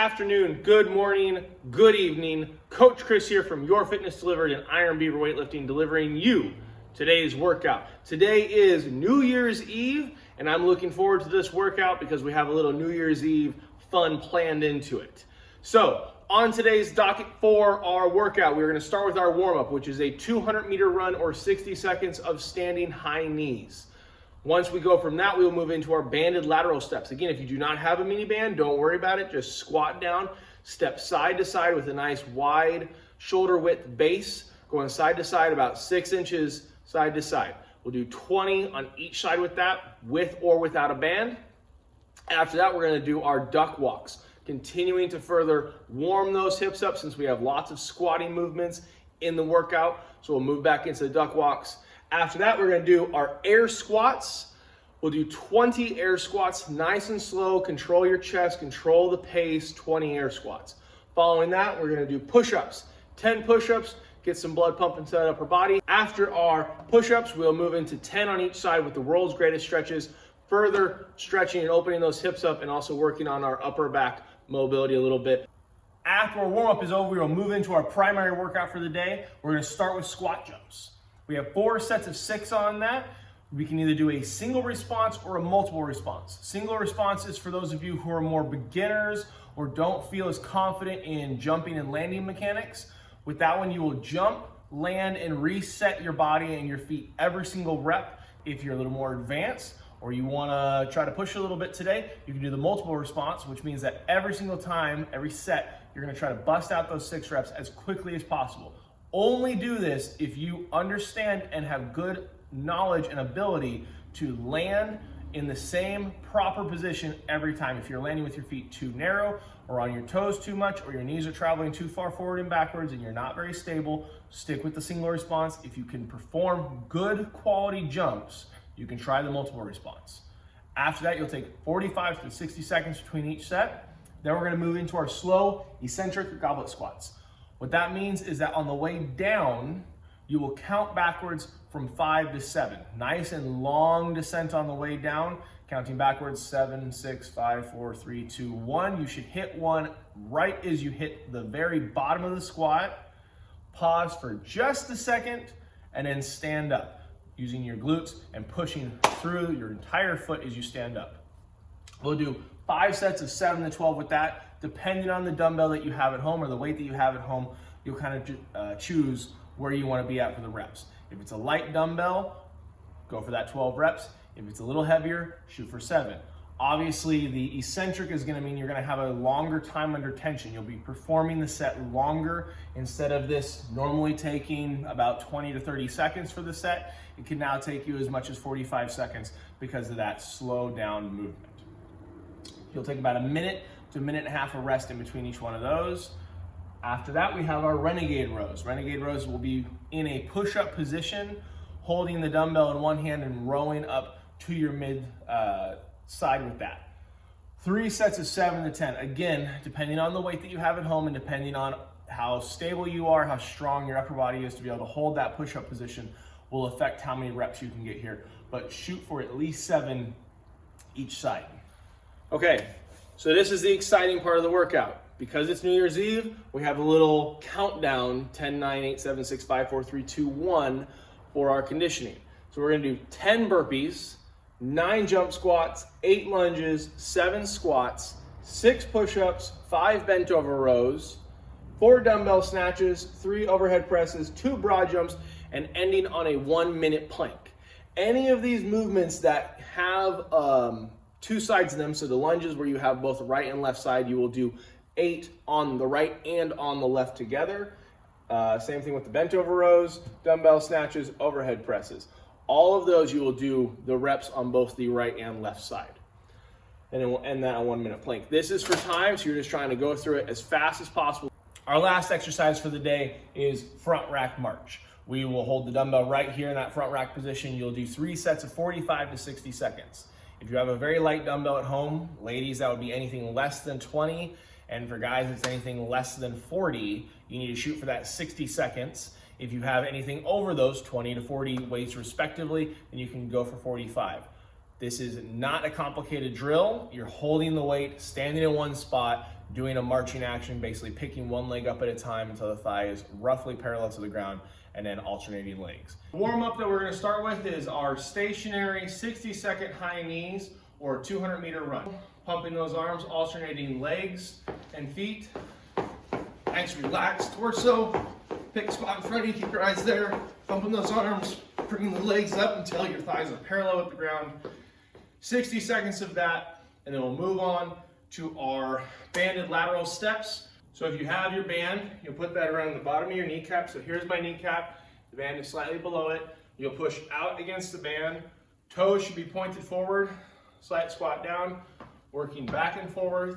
afternoon, good morning, good evening. Coach Chris here from Your Fitness Delivered and Iron Beaver Weightlifting, delivering you today's workout. Today is New Year's Eve, and I'm looking forward to this workout because we have a little New Year's Eve fun planned into it. So, on today's docket for our workout, we're going to start with our warm-up, which is a 200-meter run or 60 seconds of standing high knees. Once we go from that, we'll move into our banded lateral steps. Again, if you do not have a mini band, don't worry about it. Just squat down, step side to side with a nice wide shoulder width base, going side to side about 6 inches side to side. We'll do 20 on each side with that, with or without a band. After that, we're going to do our duck walks, continuing to further warm those hips up since we have lots of squatting movements in the workout. So we'll move back into the duck walks. After that, we're going to do our air squats. We'll do 20 air squats, nice and slow. Control your chest, control the pace, 20 air squats. Following that, we're going to do push-ups, 10 push-ups, get some blood pumping to the upper body. After our push-ups, we'll move into 10 on each side with the world's greatest stretches, further stretching and opening those hips up and also working on our upper back mobility a little bit. After our warm-up is over, we'll move into our primary workout for the day. We're going to start with squat jumps. We have 4 sets of 6 on that. We can either do a single response or a multiple response. Single response is for those of you who are more beginners or don't feel as confident in jumping and landing mechanics. With that one, you will jump, land, and reset your body and your feet every single rep. If you're a little more advanced or you want to try to push a little bit today, you can do the multiple response, which means that every single time, every set, you're going to try to bust out those 6 reps as quickly as possible. Only do this if you understand and have good knowledge and ability to land in the same proper position every time. If you're landing with your feet too narrow or on your toes too much or your knees are traveling too far forward and backwards and you're not very stable, stick with the single response. If you can perform good quality jumps, you can try the multiple response. After that, you'll take 45 to 60 seconds between each set. Then we're going to move into our slow eccentric goblet squats. What that means is that on the way down, you will count backwards from 5 to 7. Nice and long descent on the way down, counting backwards 7, 6, 5, 4, 3, 2, 1. You should hit 1 right as you hit the very bottom of the squat. Pause for just a second and then stand up, using your glutes and pushing through your entire foot as you stand up. We'll do 5 sets of 7 to 12 with that. Depending on the dumbbell that you have at home or the weight that you have at home, you'll kind of choose where you want to be at for the reps. If it's a light dumbbell, go for that 12 reps. If it's a little heavier, shoot for 7. Obviously, the eccentric is going to mean you're going to have a longer time under tension. You'll be performing the set longer. Instead of this normally taking about 20 to 30 seconds for the set, it can now take you as much as 45 seconds because of that slow down movement. You'll take about a minute to a minute and a half of rest in between each one of those. After that, we have our Renegade Rows. Renegade Rows will be in a push-up position, holding the dumbbell in one hand and rowing up to your mid side with that. 3 sets of 7 to 10. Again, depending on the weight that you have at home and depending on how stable you are, how strong your upper body is to be able to hold that push-up position will affect how many reps you can get here. But shoot for at least 7 each side. Okay, so this is the exciting part of the workout. Because it's New Year's Eve, we have a little countdown, 10, 9, 8, 7, 6, 5, 4, 3, 2, 1 for our conditioning. So we're gonna do 10 burpees, 9 jump squats, 8 lunges, 7 squats, 6 push-ups, 5 bent over rows, 4 dumbbell snatches, 3 overhead presses, 2 broad jumps, and ending on a 1-minute plank. Any of these movements that have 2 sides to them, so the lunges where you have both the right and left side, you will do 8 on the right and on the left together. Same thing with the bent over rows, dumbbell snatches, overhead presses. All of those you will do the reps on both the right and left side. And then we'll end that on 1-minute plank. This is for time, so you're just trying to go through it as fast as possible. Our last exercise for the day is front rack march. We will hold the dumbbell right here in that front rack position. You'll do 3 sets of 45 to 60 seconds. If you have a very light dumbbell at home, ladies, that would be anything less than 20. And for guys, it's anything less than 40. You need to shoot for that 60 seconds. If you have anything over those 20 to 40 weights respectively, then you can go for 45. This is not a complicated drill. You're holding the weight, standing in one spot, doing a marching action, basically picking one leg up at a time until the thigh is roughly parallel to the ground, and then alternating legs. The warm-up that we're gonna start with is our stationary 60-second high knees or 200-meter run. Pumping those arms, alternating legs and feet. Nice relaxed torso. Pick a spot in front of you, keep your eyes there. Pumping those arms, bringing the legs up until your thighs are parallel with the ground. 60 seconds of that, and then we'll move on to our banded lateral steps. So if you have your band, you'll put that around the bottom of your kneecap. So here's my kneecap, the band is slightly below it. You'll push out against the band. Toes should be pointed forward, slight squat down, working back and forth,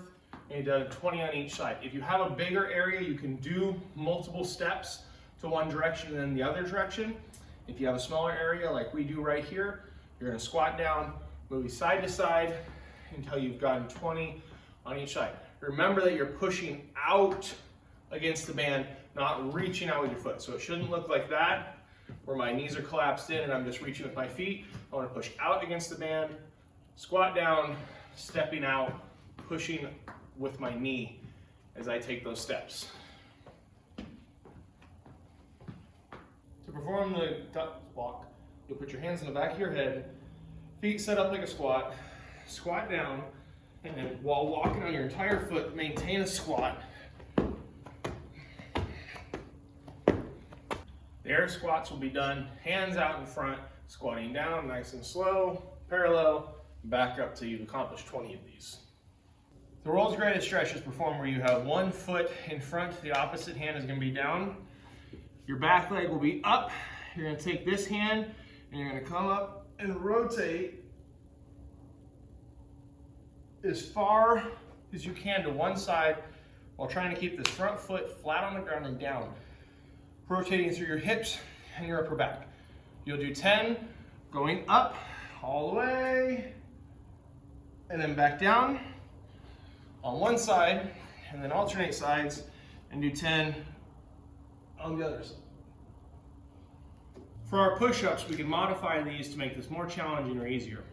and you've done 20 on each side. If you have a bigger area, you can do multiple steps to one direction and then the other direction. If you have a smaller area like we do right here, you're gonna squat down, move side to side until you've gotten 20 on each side. Remember that you're pushing out against the band, not reaching out with your foot. So it shouldn't look like that, where my knees are collapsed in and I'm just reaching with my feet. I wanna push out against the band, squat down, stepping out, pushing with my knee as I take those steps. To perform the duck walk, you'll put your hands on the back of your head, feet set up like a squat, squat down, and then while walking on your entire foot, maintain a squat. The air squats will be done, hands out in front, squatting down nice and slow, parallel, back up till you've accomplished 20 of these. The world's greatest stretch is performed where you have one foot in front, the opposite hand is going to be down. Your back leg will be up. You're going to take this hand and you're going to come up and rotate as far as you can to one side while trying to keep this front foot flat on the ground and down. Rotating through your hips and your upper back. You'll do 10, going up all the way, and then back down on one side, and then alternate sides and do 10 on the other side. For our push-ups, we can modify these to make this more challenging or easier.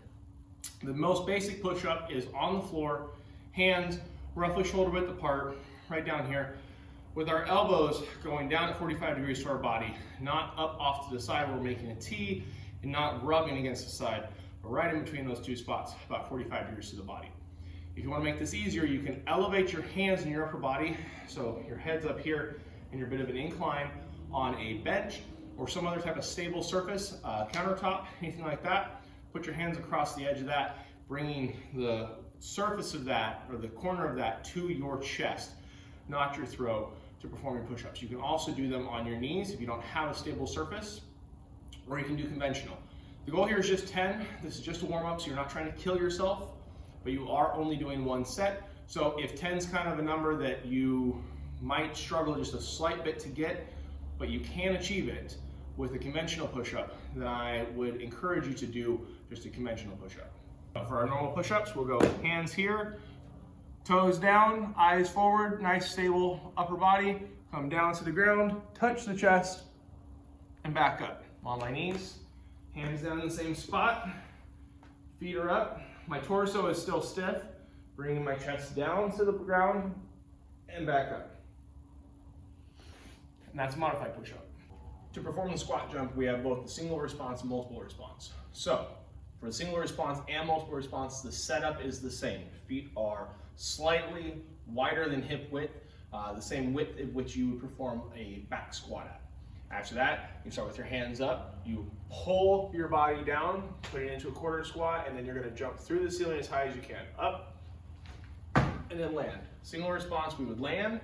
The most basic push-up is on the floor, hands roughly shoulder width apart, right down here, with our elbows going down at 45 degrees to our body, not up off to the side where we're making a T, and not rubbing against the side, but right in between those two spots, about 45 degrees to the body. If you want to make this easier, you can elevate your hands in your upper body, so your head's up here and you're a bit of an incline on a bench or some other type of stable surface, countertop, anything like that. Put your hands across the edge of that, bringing the surface of that, or the corner of that, to your chest, not your throat, to perform your push-ups. You can also do them on your knees if you don't have a stable surface, or you can do conventional. The goal here is just 10. This is just a warm-up, so you're not trying to kill yourself, but you are only doing one set. So if 10 is kind of a number that you might struggle just a slight bit to get, but you can achieve it with a conventional push-up, then I would encourage you to do just a conventional push-up. For our normal push-ups, we'll go hands here, toes down, eyes forward, nice stable upper body, come down to the ground, touch the chest, and back up. On my knees, hands down in the same spot, feet are up, my torso is still stiff, bringing my chest down to the ground, and back up. And that's a modified push-up. To perform the squat jump, we have both the single response and multiple response. So, for the single response and multiple response, the setup is the same. Feet are slightly wider than hip width, the same width at which you would perform a back squat at. After that, you start with your hands up, you pull your body down, put it into a quarter squat, and then you're gonna jump through the ceiling as high as you can. Up, and then land. Single response, we would land,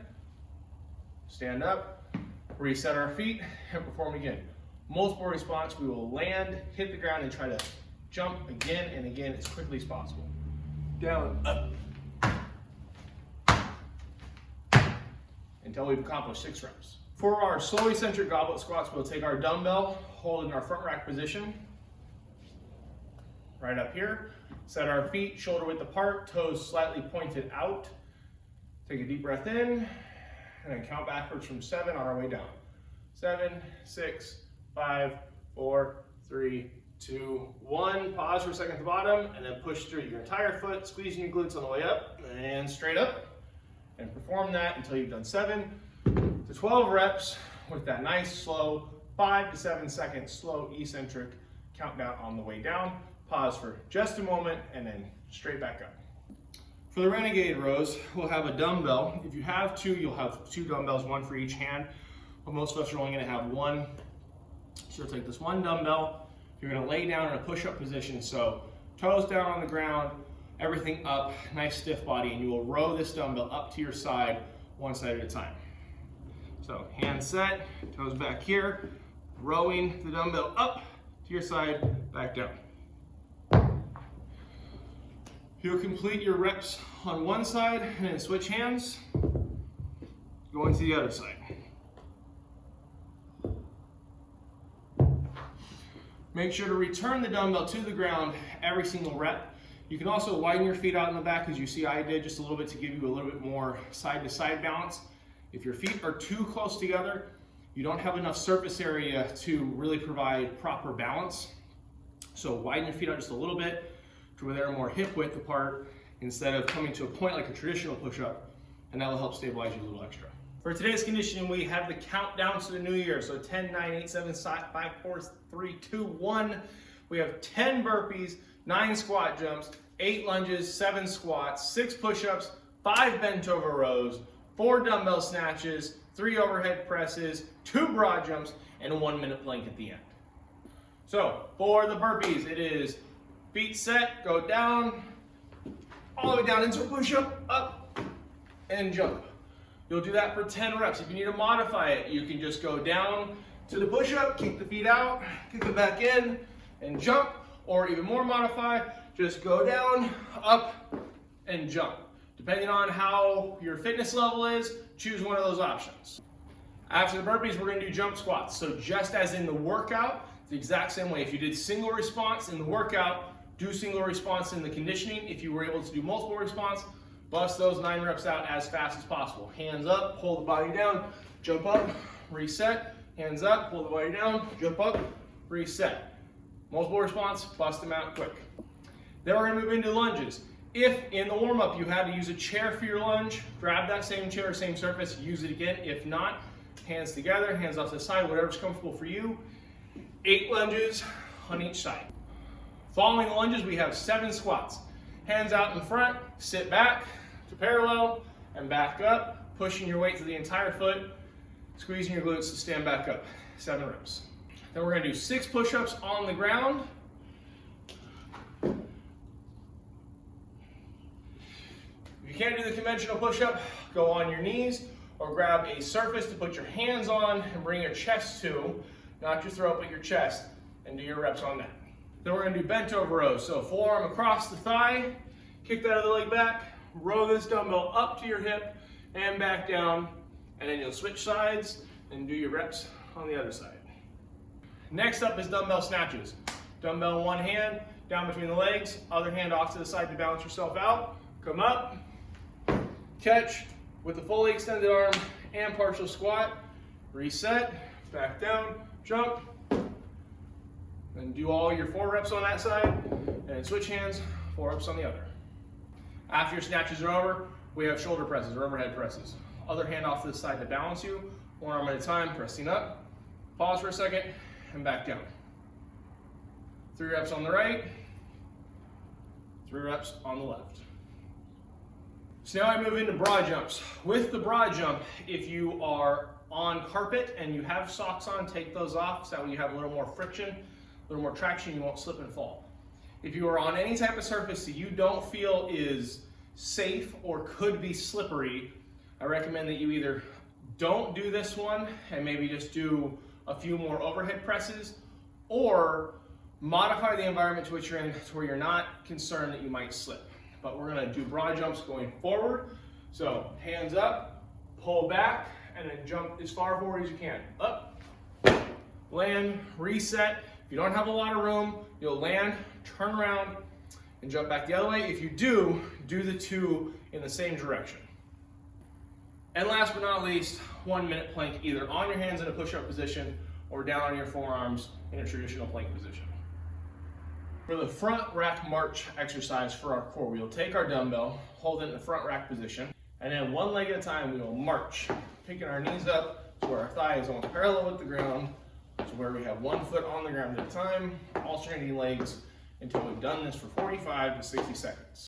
stand up, reset our feet, and perform again. Multiple response, we will land, hit the ground, and try to jump again and again as quickly as possible. Down, up, until we've accomplished 6 reps. For our slow eccentric goblet squats, we'll take our dumbbell, hold in our front rack position, right up here. Set our feet shoulder width apart, toes slightly pointed out. Take a deep breath in, and then count backwards from 7 on our way down. 7, 6, 5, 4, 3, 2, 1. Pause for a second at the bottom, and then push through your entire foot, squeezing your glutes on the way up, and straight up, and perform that until you've done 7 to 12 reps with that nice slow 5 to 7 second slow eccentric countdown on the way down. Pause for just a moment and then straight back up. For the Renegade Rows, we'll have a dumbbell. If you have 2, you'll have 2 dumbbells, 1 for each hand. But most of us are only going to have 1. So you'll take this 1 dumbbell. You're going to lay down in a push-up position. So toes down on the ground, everything up, nice stiff body, and you will row this dumbbell up to your side, one side at a time. So hands set, toes back here, rowing the dumbbell up to your side, back down. You'll complete your reps on one side and then switch hands, go into the other side. Make sure to return the dumbbell to the ground every single rep. You can also widen your feet out in the back, as you see I did, just a little bit to give you a little bit more side-to-side balance. If your feet are too close together, you don't have enough surface area to really provide proper balance. So widen your feet out just a little bit to where they're more hip width apart instead of coming to a point like a traditional push-up, and that will help stabilize you a little extra. For today's conditioning, we have the countdown to the new year. So 10, 9, 8, 7, 5, 4, 3, 2, 1. We have 10 burpees, 9 squat jumps, 8 lunges, 7 squats, 6 push-ups, 5 bent over rows, 4 dumbbell snatches, 3 overhead presses, 2 broad jumps, and a 1-minute plank at the end. So for the burpees, it is feet set, go down, all the way down into a push-up, up, and jump. You'll do that for 10 reps. If you need to modify it, you can just go down to the push-up, kick the feet out, kick it back in, and jump. Or even more modified, just go down, up, and jump. Depending on how your fitness level is, choose one of those options. After the burpees, we're gonna do jump squats. So just as in the workout, it's the exact same way. If you did single response in the workout, do single response in the conditioning. If you were able to do multiple response, bust those 9 reps out as fast as possible. Hands up, pull the body down, jump up, reset. Hands up, pull the body down, jump up, reset. Multiple response, bust them out quick. Then we're gonna move into lunges. If in the warm-up you had to use a chair for your lunge, grab that same chair, same surface, use it again. If not, hands together, hands off to the side, whatever's comfortable for you. 8 lunges on each side. Following the lunges, we have 7 squats. Hands out in front, sit back to parallel, and back up, pushing your weight to the entire foot, squeezing your glutes to stand back up. 7 reps. Then we're gonna do 6 push-ups on the ground. If you can't do the conventional push-up, go on your knees or grab a surface to put your hands on and bring your chest to, not your throat, but your chest, and do your reps on that. Then we're gonna do bent over rows. So forearm across the thigh, kick that other leg back, row this dumbbell up to your hip and back down, and then you'll switch sides and do your reps on the other side. Next up is dumbbell snatches. Dumbbell in one hand, down between the legs, other hand off to the side to balance yourself out. Come up, catch with the fully extended arm and partial squat, reset, back down, jump, then do all your 4 reps on that side, and then switch hands, 4 reps on the other. After your snatches are over, we have shoulder presses or overhead presses. Other hand off to the side to balance you, 1 arm at a time, pressing up. Pause for a second, and back down. 3 reps on the right, 3 reps on the left. So now I move into broad jumps. With the broad jump, if you are on carpet and you have socks on, take those off so that way you have a little more friction, a little more traction, you won't slip and fall. If you are on any type of surface that you don't feel is safe or could be slippery, I recommend that you either don't do this one and maybe just do a few more overhead presses, or modify the environment to which you're in to where you're not concerned that you might slip. But we're gonna do broad jumps going forward. So hands up, pull back, and then jump as far forward as you can. Up, land, reset. If you don't have a lot of room, you'll land, turn around, and jump back the other way. If you do the 2 in the same direction. And last but not least, 1-minute plank, either on your hands in a push-up position or down on your forearms in a traditional plank position. For the front rack march exercise for our core, we'll take our dumbbell, hold it in the front rack position, And then one leg at a time, we will march, picking our knees up to where our thigh is almost parallel with the ground, to where we have one foot on the ground at a time, alternating legs until we've done this for 45 to 60 seconds.